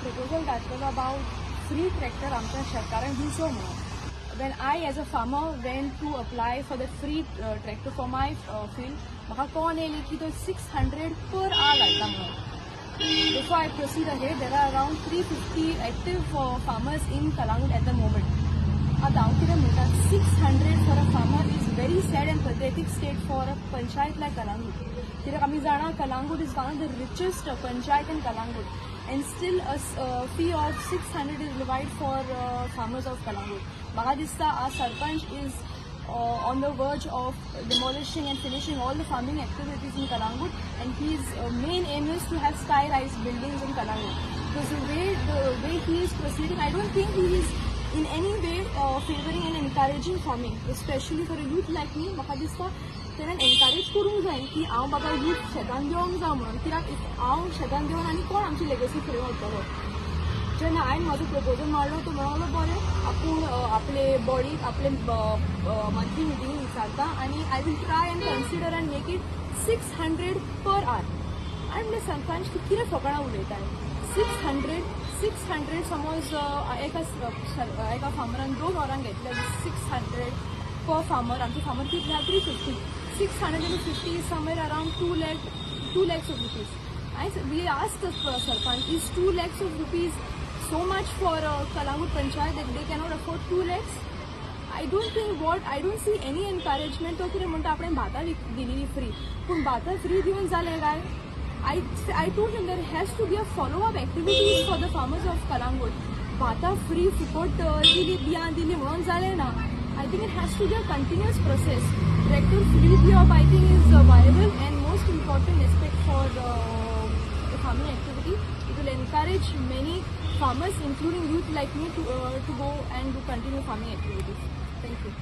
proposal घातलेलो about free tractor आमच्या शेतकारांक दिवचो म्हणून. When I as a farmer went to apply for the free tractor for my field, म्हाका कळोन येयली की तो 600 per hour घातला म्हणून. Before I proceed ahead, there are around 350 active farmers in Kalangut at the moment. आता हांव कितें म्हणटा 600 for a farmer is very sad and pathetic state for a panchayat like Kalangut. कित्याक आमी जाणा Kalangut is one of the richest panchayat in Kalangut and still a fee of 600 is levied for farmers of Kalangut. म्हाका दिसता our sarpanch is on the verge of demolishing and finishing all the farming activities in Kalangut, and his main aim is to have sky-rise buildings in Kalangut. Because the way he is proceeding, I don't think he is in any way favoring and encouraging farming, especially for a youth like me. म्हाका दिसता तेणेन encourage करूंक जाय की हांव बाबा youth शेतान देवंक जाय म्हणून. कित्याक हांव शेतान देवन आनी कोण आमची लेगसी फुडें व्हरतलो. जेन्ना हांवें म्हाजो प्रपोजल मारलो तो म्हणलो बरें आपूण आपले बॉडीक आपले मंथली मिटींग विचारता आनी I will try and consider and make it 600 per hour. आनी म्हणलें सरपंच तूं कितें फकाणां उलयताय. 600 समज एका फार्मरान 2 वरांक घेतले 600 पर फार्मर. आमचे फार्मर कितले आहा 350. 650 is somewhere around 2 lakhs of rupees. We asked the sarpanch, is 2 lakhs of rupees so much for Kalangut Panchayat that they cannot afford 2 lakhs? I don't see any encouragement. तो कितें म्हणटा आपणें भातां दिलेली free पूण भातां free दिवन जालें काय. I told him there has to be a follow-up activities for the farmers of Kalangut. भातां फ्री फुकट दिली बियां दिली म्हणून जालें ना. I think it has to be a continuous process. Tractor free job I think is viable and most important aspect for the farming activity. It will encourage many farmers, including youth like me, to go and continue farming activities. Thank you.